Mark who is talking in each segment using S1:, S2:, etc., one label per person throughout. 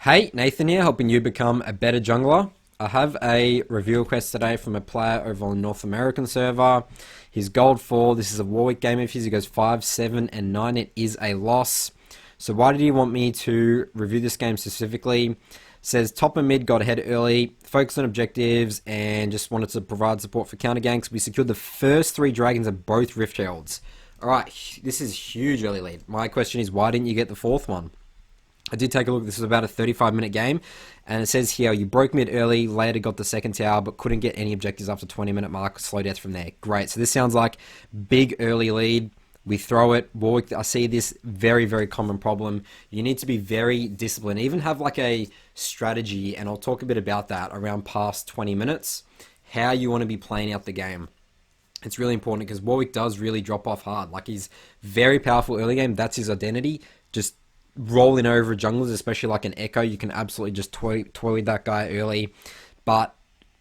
S1: Hey, Nathan here, helping you become a better jungler. I have a review request today from a player over on the North American server. He's gold 4. This is a Warwick game of his. He goes 5, 7, and 9. It is a loss. So why did he want me to review this game specifically? Says top and mid got ahead early, focused on objectives, and just wanted to provide support for counter ganks. We secured the first 3 dragons of both Rift Heralds. Alright, this is huge early lead. My question is, why didn't you get the 4th one? I did take a look. This was about a 35-minute game, and it says here you broke mid early, later got the second tower, but couldn't get any objectives after 20-minute mark. Slow death from there. Great. So this sounds like big early lead. We throw it. Warwick, I see this very, very common problem. You need to be very disciplined. Even have like a strategy, and I'll talk a bit about that around past 20 minutes, how you want to be playing out the game. It's really important because Warwick does really drop off hard. Like, he's very powerful early game. That's his identity. Just rolling over junglers, especially like an Echo, you can absolutely just toy with that guy early. But,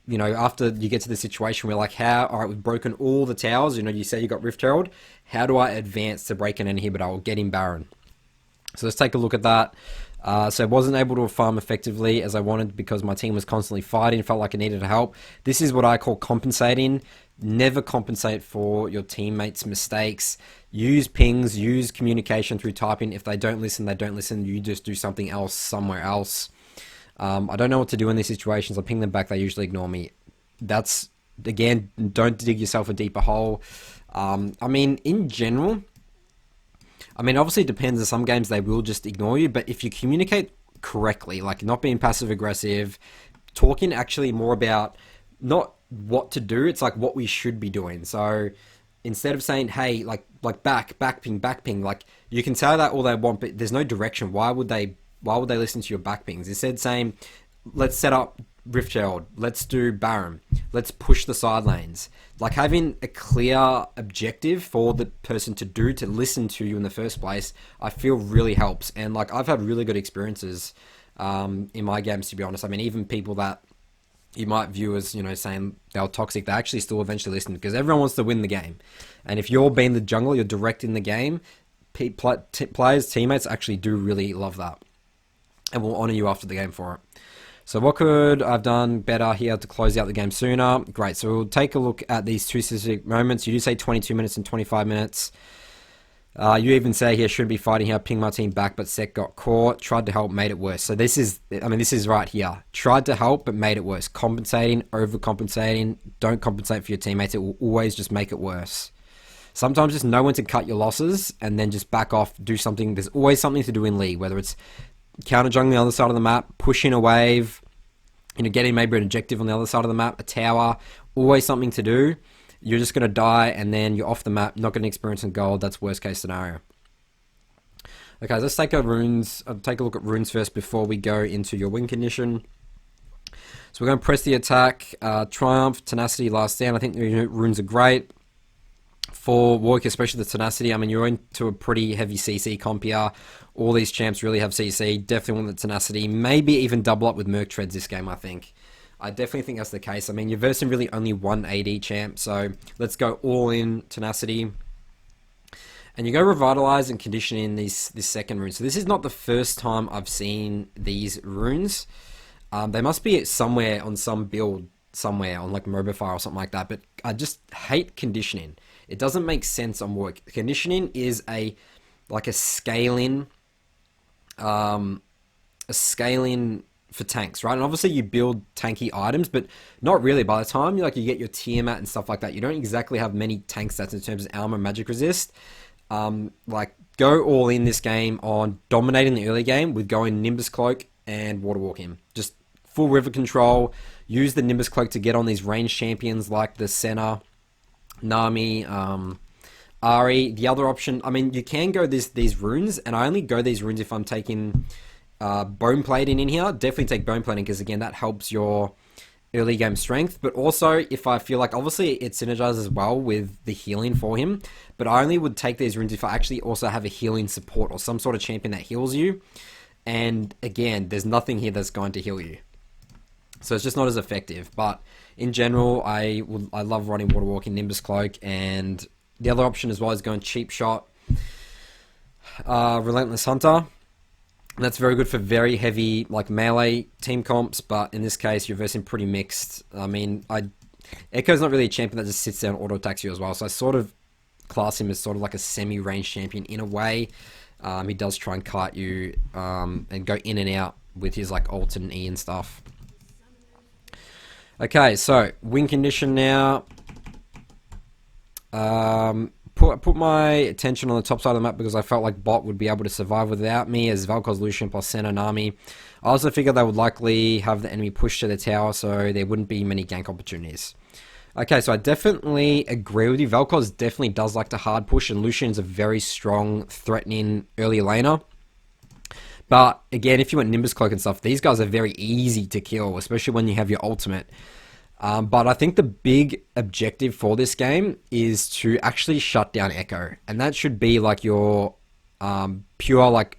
S1: you know, after you get to the situation where like, alright, we've broken all the towers, you know, you say you got Rift Herald, how do I advance to break an inhibitor or get in Baron? So let's take a look at that. So I wasn't able to farm effectively as I wanted because my team was constantly fighting, felt like I needed help. This is what I call compensating. Never compensate for your teammates' mistakes. Use pings, use communication through typing. If they don't listen, they don't listen. You just do something else somewhere else. I don't know what to do in these situations. I ping them back, they usually ignore me. That's, again, don't dig yourself a deeper hole. I mean, in general, obviously it depends. In some games, they will just ignore you. But if you communicate correctly, like not being passive-aggressive, talking actually more about not what to do, it's like what we should be doing. So instead of saying, hey, like back ping, like you can say that all they want, but there's no direction. Why would they listen to your back pings? Instead saying, let's set up Rift Herald, let's do Baron, let's push the side lanes. Like having a clear objective for the person to do, to listen to you in the first place, I feel really helps. And like I've had really good experiences in my games, to be honest. I mean, even people that you might view as, you know, saying they were toxic, they actually still eventually listen because everyone wants to win the game. And if you're being the jungler, you're directing the game, players, teammates actually do really love that and will honor you after the game for it. So what could I've done better here to close out the game sooner? Great. So we'll take a look at these 2 specific moments. You do say 22 minutes and 25 minutes. You even say here, shouldn't be fighting here, ping my team back, but Sec got caught, tried to help, made it worse. So this is right here. Tried to help, but made it worse. Compensating, overcompensating, don't compensate for your teammates. It will always just make it worse. Sometimes just know when to cut your losses and then just back off, do something. There's always something to do in League, whether it's counter jungling on the other side of the map, pushing a wave, you know, getting maybe an objective on the other side of the map, a tower, always something to do. You're just going to die, and then you're off the map, not going to experience in gold. That's worst case scenario. Okay, let's take take a look at runes first before we go into your win condition. So we're going to press the attack, Triumph, Tenacity, Last Stand. I think the runes are great. For Warwick, especially the Tenacity, I mean, you're into a pretty heavy CC comp here. All these champs really have CC. Definitely want the Tenacity. Maybe even double up with Merc Treads this game, I think. I definitely think that's the case. I mean, you're versing really only one AD champ, so let's go all in Tenacity. And you go Revitalize and Condition in this second rune. So this is not the first time I've seen these runes. They must be somewhere on some build, somewhere on like Mobify or something like that, but I just hate Conditioning. It doesn't make sense on work. Conditioning is like a scaling for tanks, right? And obviously you build tanky items, but not really. By the time you get your Tiamat and stuff like that, you don't exactly have many tank stats in terms of armor, magic resist. Like go all in this game on dominating the early game with going Nimbus Cloak and Water Walk him. Just full river control. Use the Nimbus Cloak to get on these ranged champions like the Senna, Nami, Ari. The other option, I mean, you can go these runes, and I only go these runes if I'm taking bone plating in here. Definitely take bone plating because again that helps your early game strength, but also if I feel like, obviously it synergizes well with the healing for him, but I only would take these runes if I actually also have a healing support or some sort of champion that heals you. And again, there's nothing here that's going to heal you, so it's just not as effective. But in general, I love running Water Walking, Nimbus Cloak, and the other option as well is going Cheap Shot, Relentless Hunter. That's very good for very heavy like melee team comps, but in this case you're versing pretty mixed. I mean, Echo's not really a champion that just sits there and auto attacks you as well, so I sort of class him as sort of like a semi-range champion in a way. He does try and kite you and go in and out with his like ult and E and stuff. Okay, so win condition now. Put my attention on the top side of the map because I felt like Bot would be able to survive without me as Valkos, Lucian plus Senna Nami. I also figured they would likely have the enemy push to the tower, so there wouldn't be many gank opportunities. Okay, so I definitely agree with you. Valkos definitely does like to hard push, and Lucian's a very strong, threatening early laner. But again, if you want Nimbus Cloak and stuff, these guys are very easy to kill, especially when you have your ultimate. But I think the big objective for this game is to actually shut down Echo. And that should be like your pure, like,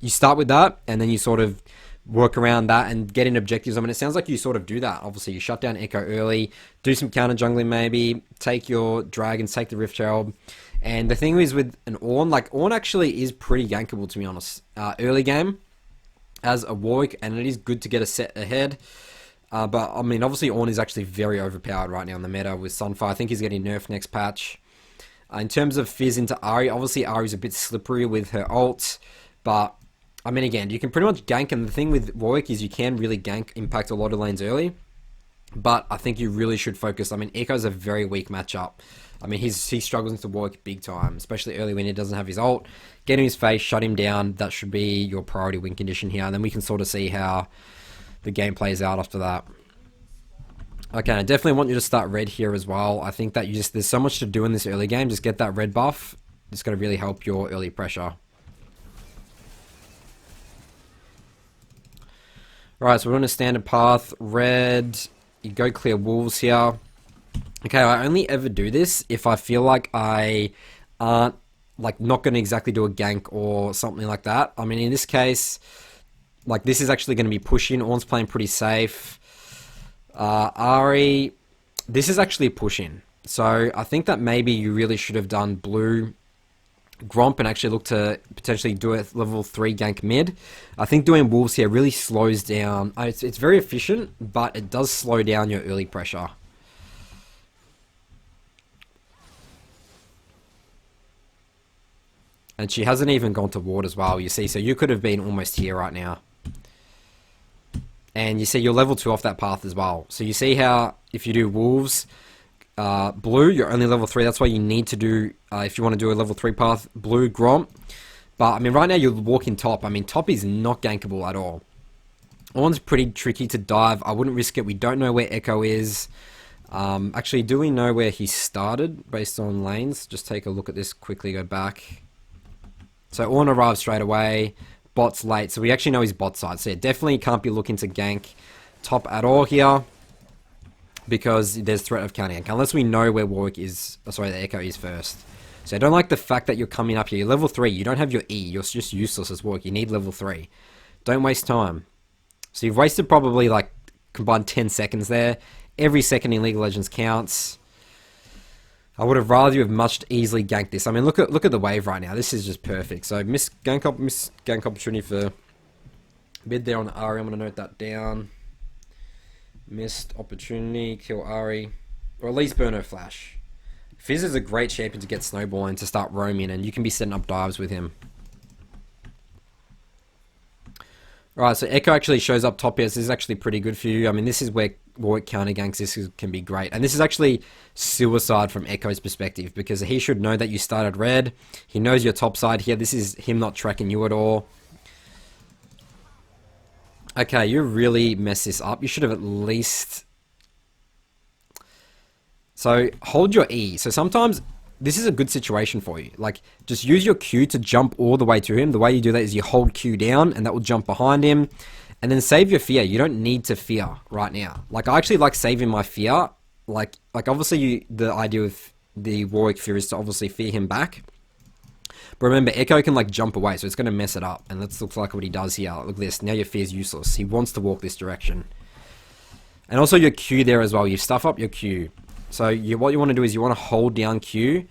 S1: you start with that and then you sort of work around that and get in objectives. I mean, it sounds like you sort of do that. Obviously, you shut down Echo early, do some counter jungling maybe, take your dragons, take the Rift Herald. And the thing is with an Ornn, like, Ornn actually is pretty gankable, to be honest. Early game as a Warwick, and it is good to get a set ahead. But, I mean, obviously Ornn is actually very overpowered right now in the meta with Sunfire. I think he's getting nerfed next patch. In terms of Fizz into Ahri, obviously Ahri's a bit slippery with her ult. But, I mean, again, you can pretty much gank. And the thing with Warwick is you can really gank, impact a lot of lanes early. But I think you really should focus. I mean, Echo's a very weak matchup. I mean, he struggles into Warwick big time, especially early when he doesn't have his ult. Get in his face, shut him down. That should be your priority win condition here. And then we can sort of see how the game plays out after that. Okay, I definitely want you to start red here as well. I think that there's so much to do in this early game. Just get that red buff. It's going to really help your early pressure. Right, so we're on a standard path. Red, you go clear wolves here. Okay, I only ever do this if I feel like I aren't, like, not going to exactly do a gank or something like that. I mean, in this case, like, this is actually going to be pushing. Ornn's playing pretty safe. Ahri, this is actually pushing. So I think that maybe you really should have done blue Gromp and actually look to potentially do a level 3 gank mid. I think doing wolves here really slows down. It's very efficient, but it does slow down your early pressure. And she hasn't even gone to ward as well, you see. So you could have been almost here right now. And you see you're level 2 off that path as well. So you see how if you do wolves, blue, you're only level 3. That's why you need to do, if you want to do a level 3 path, blue, Gromp. But, I mean, right now you're walking top. I mean, top is not gankable at all. Ornn's pretty tricky to dive. I wouldn't risk it. We don't know where Echo is. Actually, do we know where he started based on lanes? Just take a look at this quickly, go back. So Ornn arrives straight away. Bot's late. So we actually know his bot side. So yeah, definitely can't be looking to gank top at all here. Because there's threat of counter gank. Unless we know where Warwick is. Oh, sorry, the Echo is first. So I don't like the fact that you're coming up here. You're level 3. You don't have your E. You're just useless as Warwick. You need level 3. Don't waste time. So you've wasted probably like combined 10 seconds there. Every second in League of Legends counts. I would have rather you have much easily ganked this. I mean, look at the wave right now. This is just perfect. So miss gank opportunity for mid there on the Ahri. I'm going to note that down. Missed opportunity, kill Ahri, or at least burn her flash. Fizz is a great champion to get snowballing to start roaming, and you can be setting up dives with him. Alright, so Echo actually shows up top here. This is actually pretty good for you. I mean, this is where Warwick counter ganks. Can be great. And this is actually suicide from Echo's perspective, because he should know that you started red. He knows your top side here. This is him not tracking you at all. Okay, you really messed this up. You should have at least... So, hold your E. So sometimes, this is a good situation for you. Like, just use your Q to jump all the way to him. The way you do that is you hold Q down, and that will jump behind him. And then save your fear. You don't need to fear right now. Like, I actually like saving my fear. Like obviously, the idea of the Warwick fear is to obviously fear him back. But remember, Echo can, like, jump away, so it's going to mess it up. And let's look like what he does here. Look at this. Now your fear is useless. He wants to walk this direction. And also your Q there as well. You stuff up your Q. So what you want to do is you want to hold down Q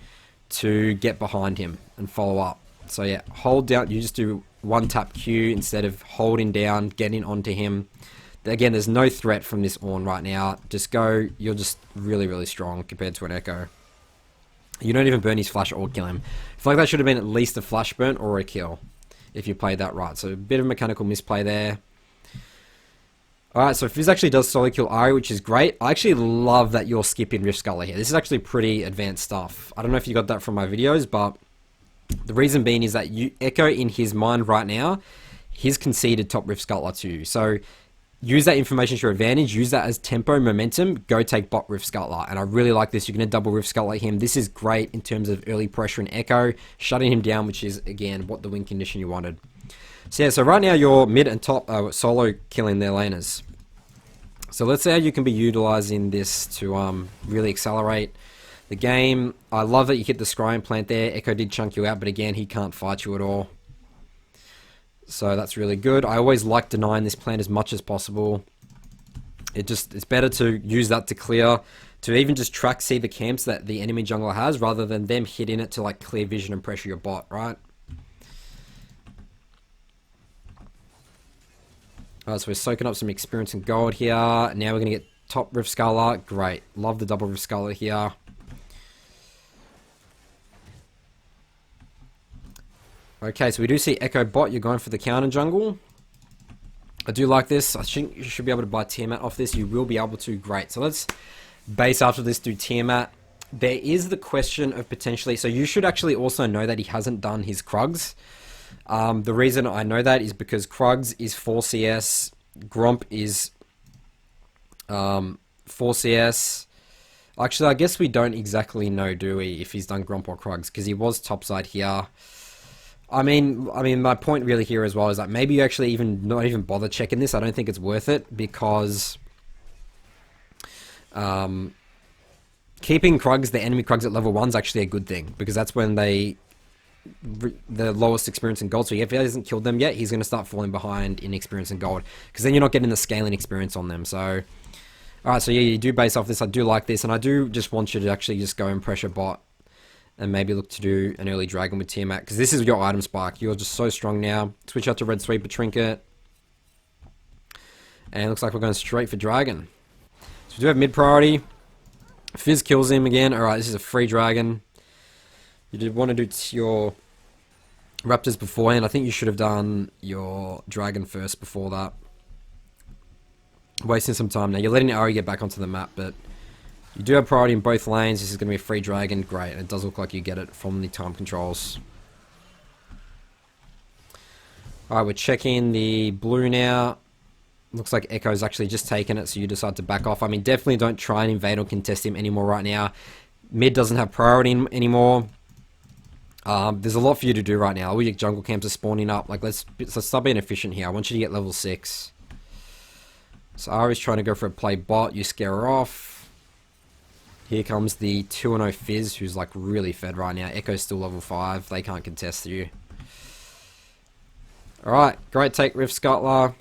S1: to get behind him and follow up. So yeah, hold down. You just do one tap Q instead of holding down, getting onto him. Again, there's no threat from this Ornn right now. Just go. You're just really, really strong compared to an Echo. You don't even burn his flash or kill him. I feel like that should have been at least a flash burn or a kill if you played that right. So a bit of mechanical misplay there. Alright, so Fizz actually does solo kill Ari, which is great. I actually love that you're skipping Rift Sculler here. This is actually pretty advanced stuff. I don't know if you got that from my videos, but the reason being is that Echo in his mind right now, he's conceded top Rift Sculler to you. So use that information to your advantage. Use that as tempo, momentum. Go take bot Rift Sculler. And I really like this. You're going to double Rift Sculler him. This is great in terms of early pressure and Echo. Shutting him down, which is, again, what the win condition you wanted. So yeah, so right now you're mid and top solo killing their laners. So let's see how you can be utilizing this to really accelerate the game. I love that you hit the scrying plant there. Echo did chunk you out, but again, he can't fight you at all. So that's really good. I always like denying this plant as much as possible. It's better to use that to clear, to even just track see the camps that the enemy jungler has, rather than them hitting it to like clear vision and pressure your bot, right? Alright, so we're soaking up some experience and gold here. Now we're going to get top Rift Sculler. Great. Love the double Rift Sculler here. Okay, so we do see Echo bot. You're going for the counter jungle. I do like this. I think you should be able to buy Tiamat off this. You will be able to. Great. So let's base after this do Tiamat. There is the question of potentially... So you should actually also know that he hasn't done his Krugs. The reason I know that is because Krugs is 4 CS, Gromp is 4 CS. Actually, I guess we don't exactly know, do we, if he's done Gromp or Krugs, because he was topside here. I mean, my point really here as well is that maybe you actually not even bother checking this. I don't think it's worth it, because keeping Krugs, the enemy Krugs at level 1 is actually a good thing, because that's when the lowest experience in gold. So if he hasn't killed them yet, he's going to start falling behind in experience in gold, because then you're not getting the scaling experience on them. So alright, so yeah, you do base off this. I do like this, and I do just want you to actually just go and pressure bot and maybe look to do an early dragon with Tiamat, because this is your item spike. You're just so strong now. Switch out to red sweeper trinket, and it looks like we're going straight for dragon. So we do have mid priority. Fizz kills him again. Alright, this is a free dragon. You did want to do your Raptors beforehand. I think you should have done your Dragon first before that. Wasting some time now. You're letting Ari get back onto the map, but you do have priority in both lanes. This is going to be a free Dragon. Great. And it does look like you get it from the time controls. Alright, we're checking the blue now. Looks like Echo's actually just taken it, so you decide to back off. I mean, definitely don't try and invade or contest him anymore right now. Mid doesn't have priority anymore. There's a lot for you to do right now. All your jungle camps are spawning up. Like, let's start being efficient here. I want you to get level 6. So Ari's trying to go for a play bot. You scare her off. Here comes the 2-0 Fizz, who's like really fed right now. Echo's still level 5. They can't contest you. Alright, great take Rift Scuttler.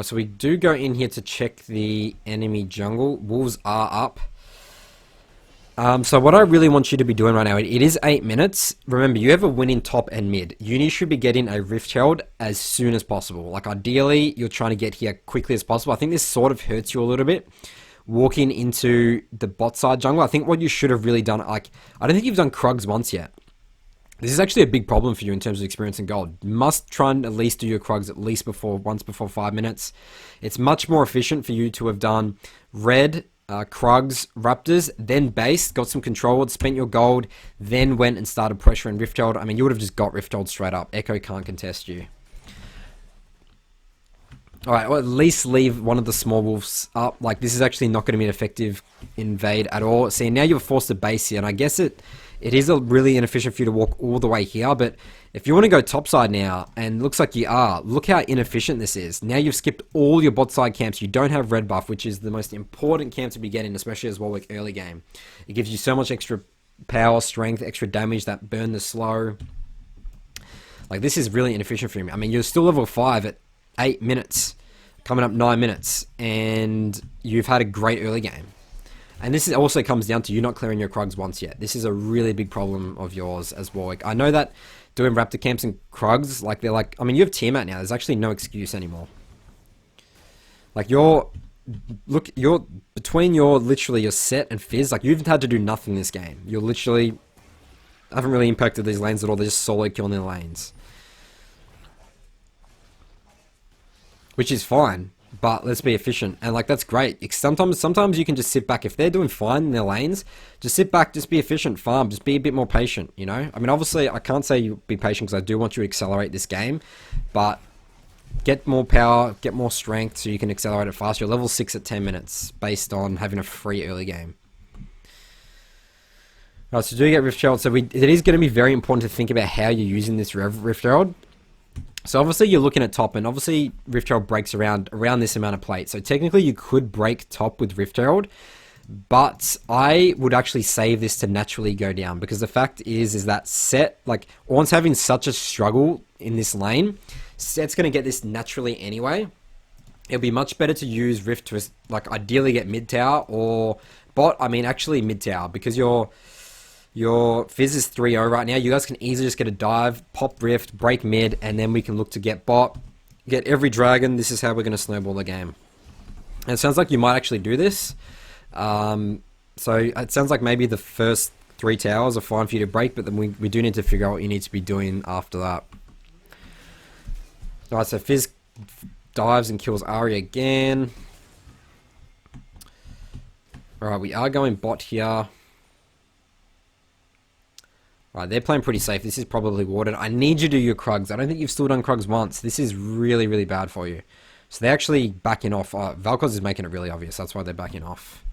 S1: So we do go in here to check the enemy jungle. Wolves are up. So what I really want you to be doing right now, it is 8 minutes. Remember, you have a win in top and mid. Uni should be getting a Rift Herald as soon as possible. Like, ideally, you're trying to get here quickly as possible. I think this sort of hurts you a little bit, walking into the bot side jungle. I think what you should have really done, like, I don't think you've done Krugs once yet. This is actually a big problem for you in terms of experience in gold. You must try and at least do your Krugs at least once before 5 minutes. It's much more efficient for you to have done red, Krugs, Raptors, then base, got some control words, spent your gold, then went and started pressure and Rift Herald. I mean, you would have just got Rift Herald straight up. Echo can't contest you. Alright, well, at least leave one of the small wolves up. Like, this is actually not going to be an effective invade at all. See, now you're forced to base here, and I guess it is a really inefficient for you to walk all the way here, but if you want to go topside now, and looks like you are, look how inefficient this is. Now you've skipped all your bot side camps. You don't have red buff, which is the most important camp to be getting, especially as Warwick early game. It gives you so much extra power, strength, extra damage that burn the slow. Like, this is really inefficient for him. I mean, you're still level 5 at 8 minutes, coming up 9 minutes, and you've had a great early game. And this also comes down to you not clearing your Krugs once yet. This is a really big problem of yours as Warwick. I know that doing Raptor camps and Krugs, like they're like, I mean, you have Tiamat now. There's actually no excuse anymore. Like you're between literally your set and Fizz, like you've had to do nothing this game. You're literally haven't really impacted these lanes at all. They're just solo killing their lanes. Which is fine, but let's be efficient. And like that's great. Sometimes you can just sit back. If they're doing fine in their lanes, just sit back, just be efficient, farm, just be a bit more patient, you know? I mean, obviously I can't say you be patient because I do want you to accelerate this game, but get more power, get more strength so you can accelerate it faster. You're level 6 at 10 minutes based on having a free early game. Alright, so do you get Rift Herald? So it is going to be very important to think about how you're using this Rift Herald. So obviously you're looking at top, and obviously Rift Herald breaks around this amount of plate. So technically you could break top with Rift Herald, but I would actually save this to naturally go down, because the fact is that Set, like Ornn's having such a struggle in this lane, Set's going to get this naturally anyway. It'll be much better to use Rift to like ideally get mid tower or bot. I mean actually mid tower, because your Fizz is 3-0 right now. You guys can easily just get a dive, pop Rift, break mid, and then we can look to get bot, get every dragon. This is how we're going to snowball the game. And it sounds like you might actually do this. So it sounds like maybe the first 3 towers are fine for you to break, but then we do need to figure out what you need to be doing after that. Alright, so Fizz dives and kills Ahri again. Alright, we are going bot here. Right, they're playing pretty safe. This is probably warded. I need you to do your Krugs. I don't think you've still done Krugs once. This is really, really bad for you. So they're actually backing off. Valkos is making it really obvious. That's why they're backing off.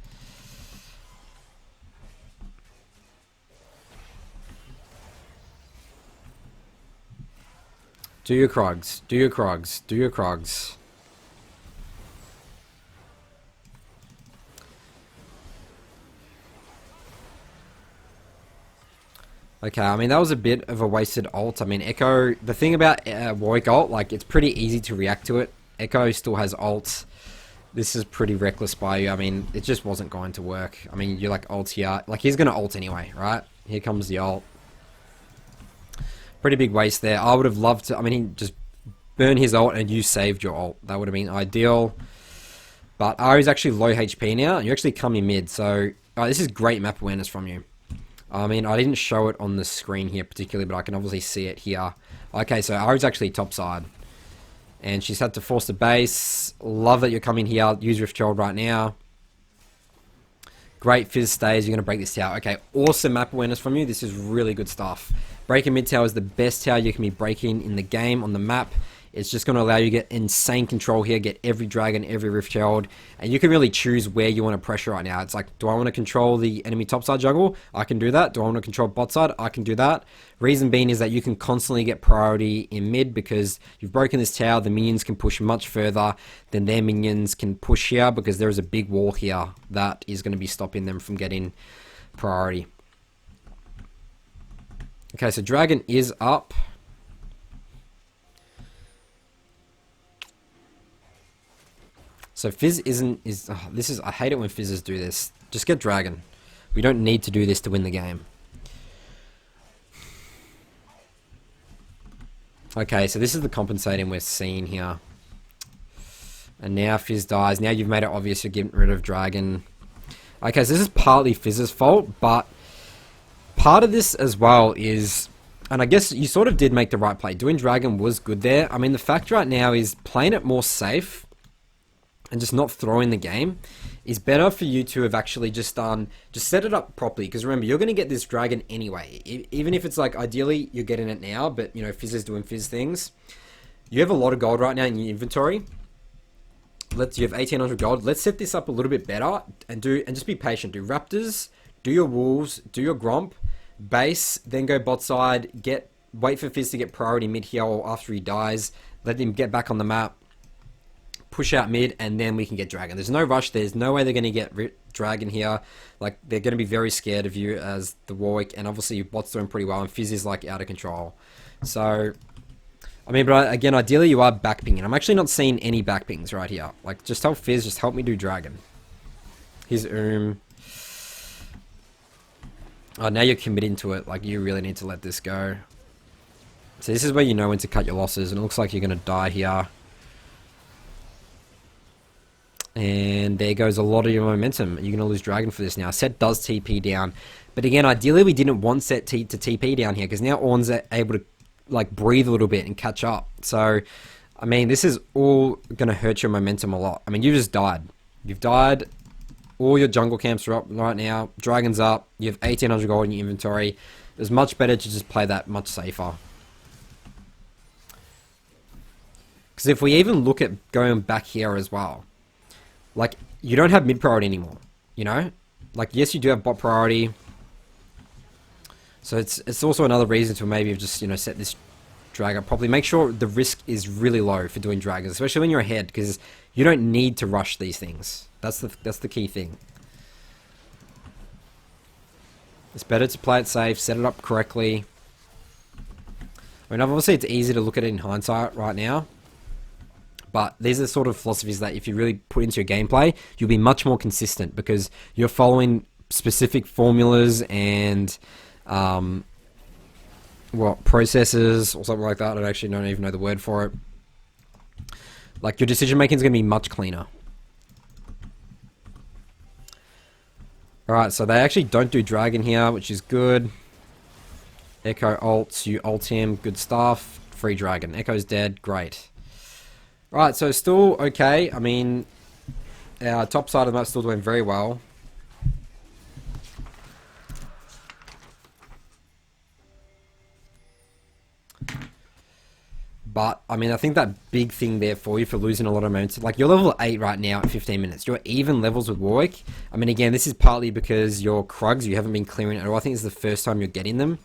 S1: Do your Krugs. Do your Krugs. Do your Krugs. Okay, I mean, that was a bit of a wasted ult. I mean, Echo, the thing about Warwick ult, like, it's pretty easy to react to it. Echo still has ult. This is pretty reckless by you. I mean, it just wasn't going to work. I mean, you're like ult here. Like, he's going to ult anyway, right? Here comes the ult. Pretty big waste there. I would have loved to, I mean, he just burn his ult and you saved your ult. That would have been ideal. But Ahri's actually low HP now, and you're actually coming mid. So, this is great map awareness from you. I mean, I didn't show it on the screen here particularly, but I can obviously see it here. Okay, so Ahri's actually topside. And she's had to force the base. Love that you're coming here. Use Rift Herald right now. Great, Fizz stays. You're going to break this tower. Okay, awesome map awareness from you. This is really good stuff. Breaking mid tower is the best tower you can be breaking in the game on the map. It's just going to allow you to get insane control here, get every dragon, every Rift Herald, and you can really choose where you want to pressure right now. It's like, do I want to control the enemy topside jungle? I can do that. Do I want to control bot side? I can do that. Reason being is that you can constantly get priority in mid because you've broken this tower. The minions can push much further than their minions can push here because there is a big wall here that is going to be stopping them from getting priority. Okay, so dragon is up. So Fizz I hate it when Fizzes do this. Just get dragon. We don't need to do this to win the game. Okay, so this is the compensating we're seeing here. And now Fizz dies. Now you've made it obvious you're getting rid of dragon. Okay, so this is partly Fizz's fault, but part of this as well is, and I guess you sort of did make the right play. Doing dragon was good there. I mean, the fact right now is playing it more safe and just not throwing the game is better for you to have actually just set it up properly, because remember, you're going to get this dragon anyway. Even if it's like, ideally you're getting it now, but you know, Fizz is doing Fizz things. You have a lot of gold right now in your inventory. You have 1800 gold. Let's set this up a little bit better and just be patient. Do raptors, do your wolves, do your gromp, base, then go bot side, wait for Fizz to get priority mid here or after he dies, let him get back on the map, push out mid, and then we can get dragon. There's no rush. There's no way they're going to get dragon here. Like, they're going to be very scared of you as the Warwick, and obviously your bot's doing pretty well, and Fizz is like out of control. So, I mean, but again, ideally you are backpinging. I'm actually not seeing any backpings right here. Like, just tell Fizz, just help me do dragon. Here's Oh, now you're committing to it. Like, you really need to let this go. So this is where you know when to cut your losses, and it looks like you're going to die here. And there goes a lot of your momentum. You're going to lose Dragon for this now. Set does TP down. But again, ideally we didn't want Set to TP down here, because now Ornn's able to like breathe a little bit and catch up. So, I mean, this is all going to hurt your momentum a lot. I mean, you just died. You've died. All your jungle camps are up right now. Dragon's up. You have 1800 gold in your inventory. It's much better to just play that much safer. Because if we even look at going back here as well, like, you don't have mid priority anymore, you know? Like, yes, you do have bot priority. So it's also another reason to maybe just, you know, set this drag up properly. Make sure the risk is really low for doing dragons, especially when you're ahead, because you don't need to rush these things. That's the key thing. It's better to play it safe, set it up correctly. I mean, obviously it's easy to look at it in hindsight right now, but these are the sort of philosophies that if you really put into your gameplay, you'll be much more consistent, because you're following specific formulas and processes or something like that. I actually don't even know the word for it. Like, your decision making is going to be much cleaner. Alright, so they actually don't do dragon here, which is good. Echo ults, you ult him, good stuff. Free dragon. Echo's dead, great. Alright, so still okay. I mean, our top side of the map still doing very well. But, I mean, I think that big thing there for you for losing a lot of momentum, like, you're level 8 right now at 15 minutes. You're even levels with Warwick. I mean, again, this is partly because your Krugs, you haven't been clearing at all. I think it's the first time you're getting them.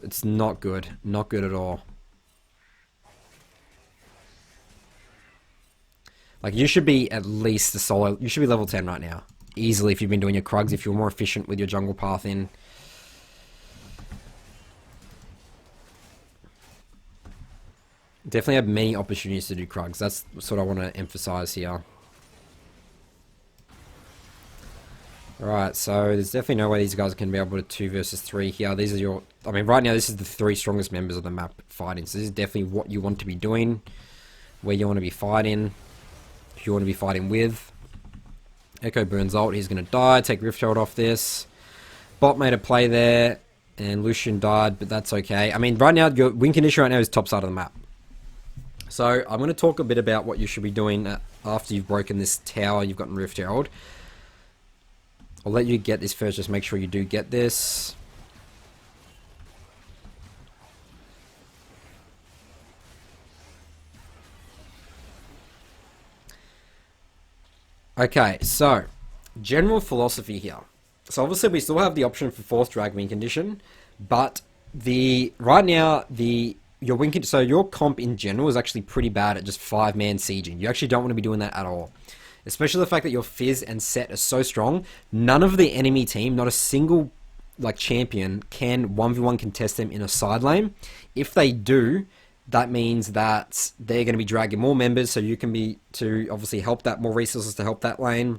S1: It's not good. Not good at all. Like, you should be at least the solo. You should be level 10 right now. Easily, if you've been doing your Krugs, if you're more efficient with your jungle path in. Definitely have many opportunities to do Krugs. That's what I want to emphasize here. Alright, so there's definitely no way these guys can be able to 2 versus 3 here. These are your... I mean, right now, this is the 3 strongest members of the map fighting. So this is definitely what you want to be doing. Where you want to be fighting. Who you want to be fighting with. Echo burns ult. He's going to die. Take Rift Herald off this. Bot made a play there. And Lucian died, but that's okay. I mean, right now, your win condition right now is top side of the map. So, I'm going to talk a bit about what you should be doing after you've broken this tower, you've gotten Rift Herald. I'll let you get this first, just make sure you do get this. Okay, so, general philosophy here. So obviously we still have the option for 4th drag win condition, but right now, so your comp in general is actually pretty bad at just 5-man sieging. You actually don't want to be doing that at all. Especially the fact that your Fizz and Set are so strong, none of the enemy team, not a single champion, can 1v1 contest them in a side lane. If they do, that means that they're going to be dragging more members, so you can be to obviously help that, more resources to help that lane,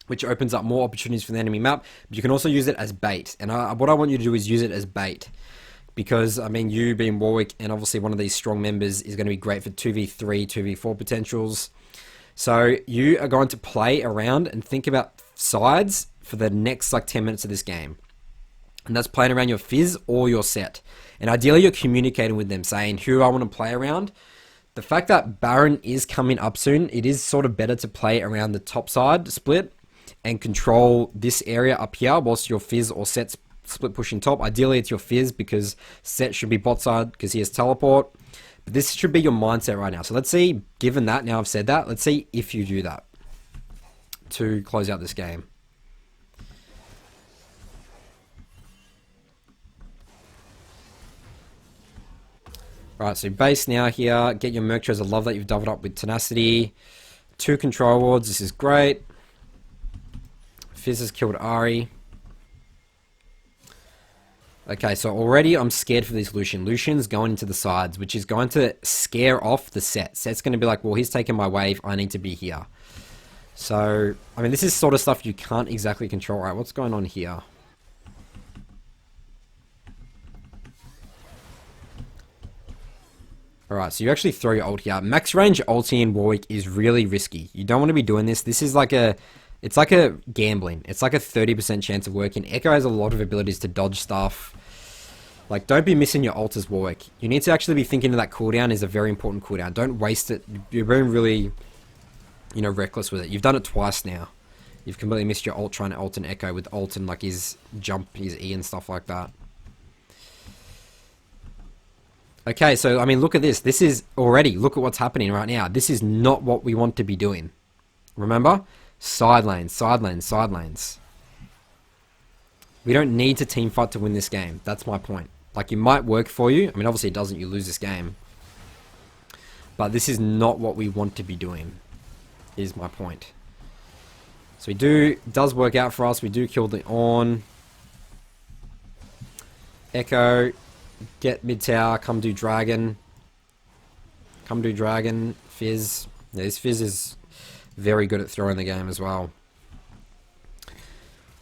S1: which opens up more opportunities for the enemy map. But you can also use it as bait, and what I want you to do is use it as bait. Because, I mean, you being Warwick and obviously one of these strong members is going to be great for 2v3, 2v4 potentials. So you are going to play around and think about sides for the next 10 minutes of this game. And that's playing around your Fizz or your Set. And ideally you're communicating with them, saying who I want to play around. The fact that Baron is coming up soon, it is sort of better to play around the top side split and control this area up here whilst your Fizz or Set's split pushing top. Ideally it's your Fizz, because Set should be bot side because he has teleport. But this should be your mindset right now. So let's see, given that, now I've said that, let's see if you do that to close out this game. Alright, so base now here. Get your Merc Treasure. I love that you've doubled up with Tenacity. 2 control wards. This is great. Fizz has killed Ahri. Okay, so already I'm scared for this Lucian. Lucian's going into the sides, which is going to scare off the Set. Set's going to be like, well, he's taking my wave. I need to be here. So, I mean, this is sort of stuff you can't exactly control. Right, what's going on here? Alright, so you actually throw your ult here. Max range ulti in Warwick is really risky. You don't want to be doing this. This is like a... It's like a gambling. It's like a 30% chance of working. Echo has a lot of abilities to dodge stuff. Like, don't be missing your ult as Warwick. You need to actually be thinking that cooldown is a very important cooldown. Don't waste it. You're being really, you know, reckless with it. You've done it twice now. You've completely missed your ult trying to ult an Echo with ult and like his jump, his E and stuff like that. Okay, so, I mean, look at this. This is already, look at what's happening right now. This is not what we want to be doing. Remember? Side lanes, side lanes, side lanes. We don't need to team fight to win this game. That's my point. Like, it might work for you. I mean, obviously it doesn't. You lose this game. But this is not what we want to be doing, is my point. So it does work out for us. We do kill the Ornn. Echo. Get mid tower, come do dragon. Come do dragon. Fizz. Yeah, this Fizz is very good at throwing the game as well.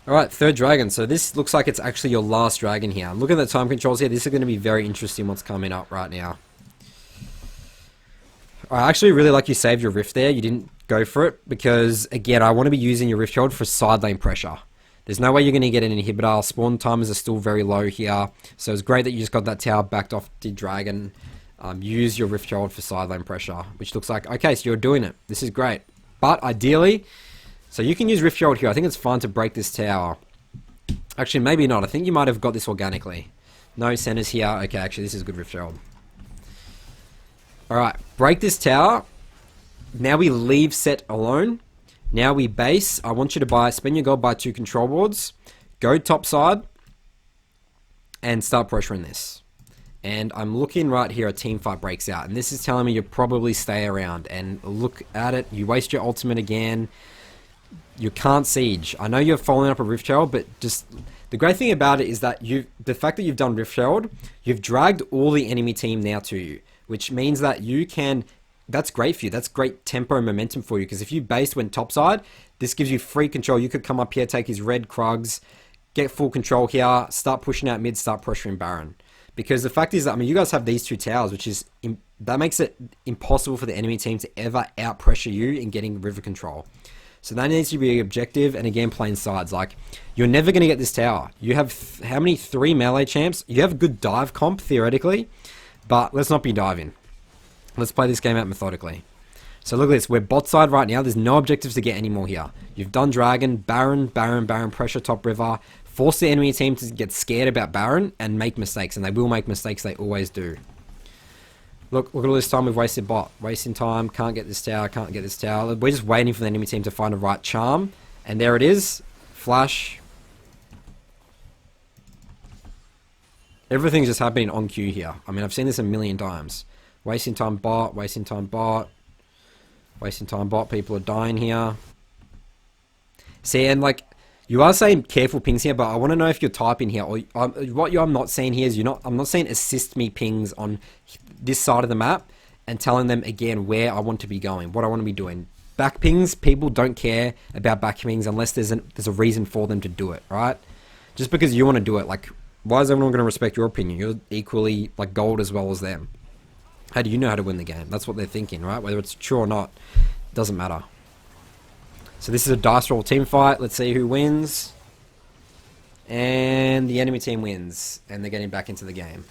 S1: Alright, third dragon. So this looks like it's actually your last dragon here. Look at the time controls here. This is going to be very interesting what's coming up right now. I actually really like you saved your Rift there. You didn't go for it because, again, I want to be using your Rift Herald for side lane pressure. There's no way you're going to get an inhibitor. Spawn timers are still very low here. So it's great that you just got that tower backed off the dragon. Use your Rift Herald for side lane pressure, which looks like, okay, so you're doing it. This is great. But ideally, so you can use Rift Herald here. I think it's fine to break this tower. Actually, maybe not. I think you might have got this organically. No centers here. Okay, actually, this is good Rift Herald. Alright, break this tower. Now we leave set alone. Now we base. I want you to spend your gold, buy 2 control boards, go top side, and start pressuring this. And I'm looking right here, a team fight breaks out, and this is telling me you probably stay around and look at it. You waste your ultimate again. You can't siege. I know you're following up a Rift Herald, but just the great thing about it is that the fact that you've done Rift Herald, you've dragged all the enemy team now to you, which means that you can. That's great for you. That's great tempo and momentum for you. Because if you base went topside, this gives you free control. You could come up here, take his red Krugs, get full control here, start pushing out mid, start pressuring Baron. Because the fact is that, I mean, you guys have these 2 towers, which is, that makes it impossible for the enemy team to ever out pressure you in getting river control. So that needs to be objective, and again, playing sides. Like, you're never going to get this tower. You have, how many? 3 melee champs? You have a good dive comp, theoretically, but let's not be diving. Let's play this game out methodically. So look at this. We're bot side right now. There's no objectives to get any more here. You've done Dragon, Baron, Baron, Baron, pressure top river. Force the enemy team to get scared about Baron and make mistakes. And they will make mistakes. They always do. Look at all this time we've wasted bot. Wasting time. Can't get this tower. Can't get this tower. We're just waiting for the enemy team to find a right charm. And there it is. Flash. Everything's just happening on cue here. I mean, I've seen this a million times. Wasting time bot, wasting time bot, wasting time bot, people are dying here. See, and like, you are saying careful pings here, but I want to know if you're typing here, or what I'm not saying here is I'm not saying assist me pings on this side of the map, and telling them again where I want to be going, what I want to be doing. Back pings, people don't care about back pings unless there's a reason for them to do it, right? Just because you want to do it, like, why is everyone going to respect your opinion? You're equally, like, gold as well as them. How do you know how to win the game? That's what they're thinking, right? Whether it's true or not, doesn't matter. So this is a dice roll team fight. Let's see who wins. And the enemy team wins. And they're getting back into the game.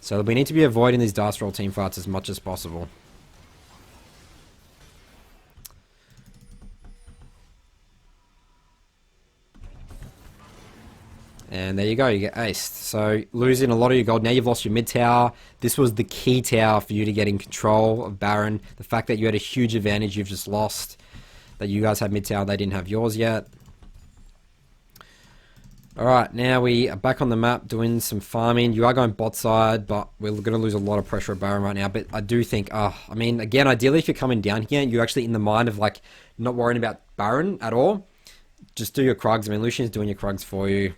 S1: So we need to be avoiding these dice roll team fights as much as possible. And there you go, you get aced. So losing a lot of your gold. Now you've lost your mid tower. This was the key tower for you to get in control of Baron. The fact that you had a huge advantage you've just lost. That you guys had mid tower, they didn't have yours yet. Alright, now we are back on the map doing some farming. You are going bot side, but we're going to lose a lot of pressure at Baron right now. But I do think, I mean, again, ideally if you're coming down here, you're actually in the mind of like not worrying about Baron at all. Just do your Krugs. I mean, Lucian's doing your Krugs for you.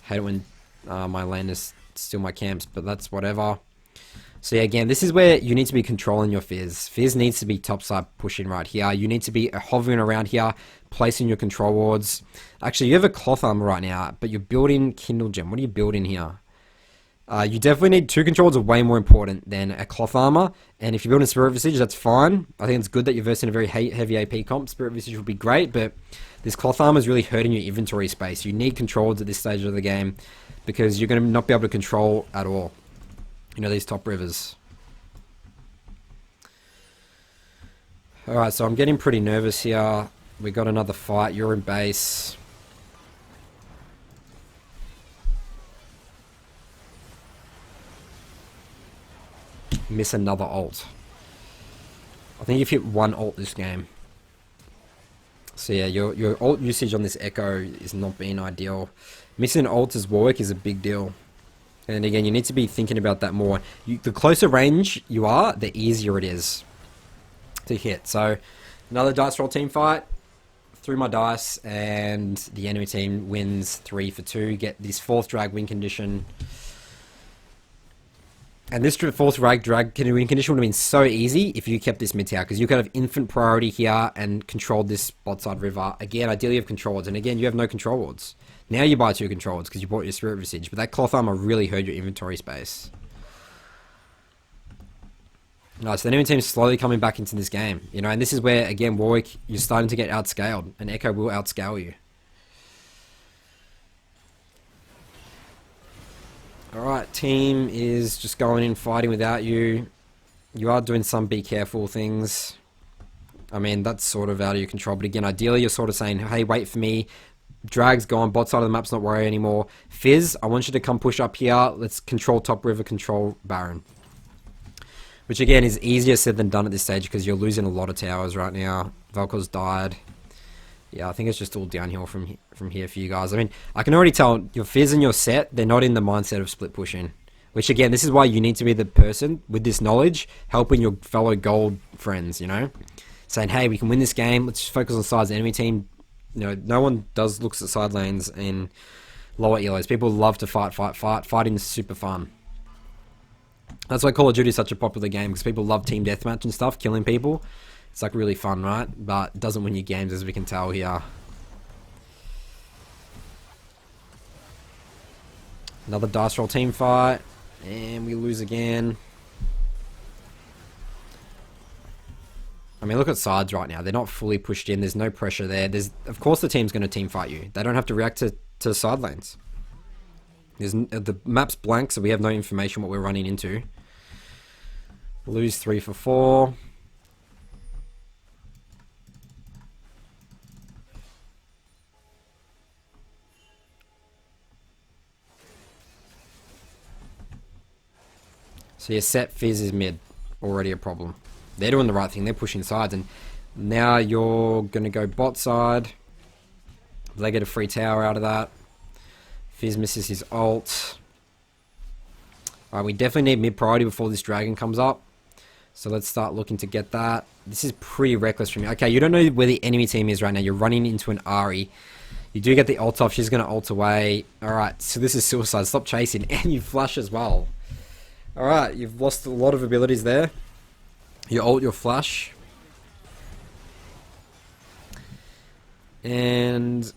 S1: Hate it when my landers steal my camps, but that's whatever. So yeah, again, this is where you need to be controlling your Fizz. Fizz needs to be topside pushing right here. You need to be hovering around here, placing your control wards. Actually, you have a cloth armor right now, but you're building Kindle Gem. What are you building here? You definitely need two controls are way more important than a cloth armor. And if you're building Spirit Visage, that's fine. I think it's good that you're versing a very heavy AP comp. Spirit Visage would be great, but this cloth armor is really hurting your inventory space. You need controls at this stage of the game because you're going to not be able to control at all. You know, these top rivers. Alright, so I'm getting pretty nervous here. We got another fight. You're in base. Miss another ult. I think you've hit one ult this game. So yeah, your ult usage on this Echo is not being ideal. Missing ult as Warwick is a big deal. And again, you need to be thinking about that more. The closer range you are, the easier it is to hit. So another dice roll team fight. Threw my dice and the enemy team wins 3 for 2. Get this 4th drag win condition. And this 4th drag win condition would have been so easy if you kept this mid tower, because you could have infinite priority here and controlled this bot side river. Again, ideally you have control wards, and again you have no control wards. Now you buy 2 control wards because you bought your Spirit Visage, but that cloth armor really hurt your inventory space. Nice, so the enemy team's slowly coming back into this game, you know, and this is where, again, Warwick, you're starting to get outscaled, and Echo will outscale you. Alright, team is just going in fighting without you. You are doing some be careful things. I mean, that's sort of out of your control, but again, ideally you're sort of saying, hey, wait for me. Drag's gone, bot side of the map's not worried anymore. Fizz, I want you to come push up here. Let's control top river, control Baron. Which again is easier said than done at this stage because you're losing a lot of towers right now. Valkor's died. Yeah, I think it's just all downhill from here for you guys. I mean, I can already tell your Fizz and your set, they're not in the mindset of split pushing. Which again, this is why you need to be the person with this knowledge, helping your fellow gold friends, you know? Saying, hey, we can win this game, let's just focus on sides. The enemy team, you know, no one looks at side lanes in lower elos. People love to fight. Fighting is super fun. That's why Call of Duty is such a popular game, because people love team deathmatch and stuff, killing people. It's like really fun, right? But it doesn't win you games, as we can tell here. Another dice roll team fight, and we lose again. I mean, look at sides right now. They're not fully pushed in. There's no pressure there. Of course the team's going to team fight you. They don't have to react to side lanes. The map's blank, so we have no information what we're running into. Lose 3 for 4. So your set Fizz is mid. Already a problem. They're doing the right thing. They're pushing sides. And now you're going to go bot side. They get a free tower out of that. Fizz misses his ult. Alright, we definitely need mid priority before this dragon comes up. So let's start looking to get that. This is pretty reckless from me. Okay, you don't know where the enemy team is right now. You're running into an Ahri. You do get the ult off. She's going to ult away. Alright, so this is suicide. Stop chasing. And you flush as well. Alright, you've lost a lot of abilities there. Your ult, your flash. And...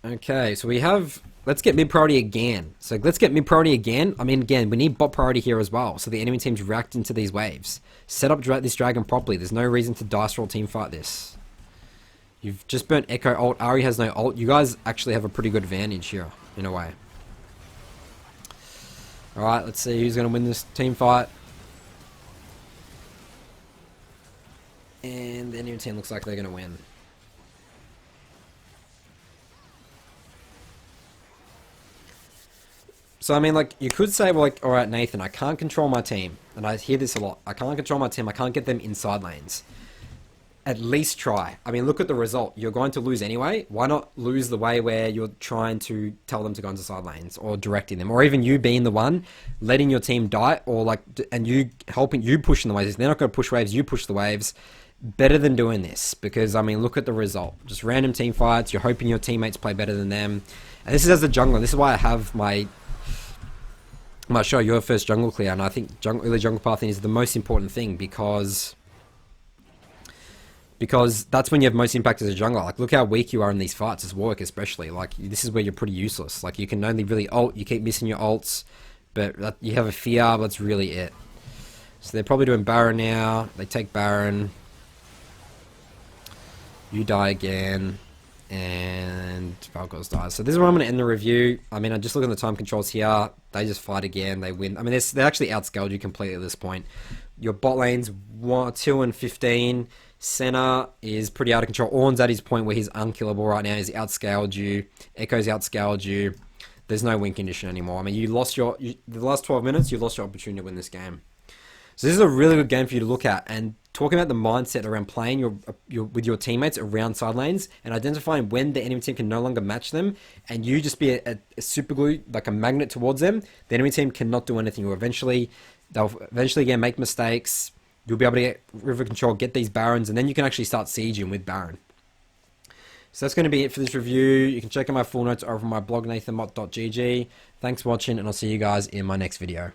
S1: okay, so we have... let's get mid priority again. So let's get mid priority again. I mean, again, we need bot priority here as well. So the enemy team's reacting to these waves. Set up this dragon properly. There's no reason to dice roll team fight this. You've just burnt Echo ult. Ahri has no ult. You guys actually have a pretty good advantage here, in a way. Alright, let's see who's going to win this team fight. And the enemy team looks like they're going to win. So, I mean, like, you could say, well, like, alright, Nathan, I can't control my team. And I hear this a lot. I can't control my team. I can't get them inside lanes. At least try. I mean, look at the result. You're going to lose anyway. Why not lose the way where you're trying to tell them to go into side lanes or directing them? Or even you being the one letting your team die, or like, and you helping, you pushing the waves. If they're not going to push waves, you push the waves. Better than doing this. Because, I mean, look at the result. Just random team fights. You're hoping your teammates play better than them. And this is as a jungler. This is why I have my... I might show your first jungle clear, and I think early jungle pathing is the most important thing because that's when you have most impact as a jungler. Like, look how weak you are in these fights as Warwick especially. Like, this is where you're pretty useless. Like, you can only really ult, you keep missing your ults, but you have a fear, but that's really it. So they're probably doing Baron now. They take Baron. You die again. And Valkos dies. So this is where I'm going to end the review. I mean, I just look at the time controls here. They just fight again. They win. I mean, they actually outscaled you completely at this point. Your bot lane's 2 and 15. Senna is pretty out of control. Ornn's at his point where he's unkillable right now. He's outscaled you. Echo's outscaled you. There's no win condition anymore. I mean, you lost the last 12 minutes, you lost your opportunity to win this game. So this is a really good game for you to look at, and talking about the mindset around playing with your teammates around side lanes and identifying when the enemy team can no longer match them, and you just be a super glue, like a magnet towards them. The enemy team cannot do anything. They'll eventually again make mistakes. You'll be able to get river control, get these barons, and then you can actually start sieging with baron. So that's going to be it for this review. You can check out my full notes over on my blog, nathanmott.gg. Thanks for watching, and I'll see you guys in my next video.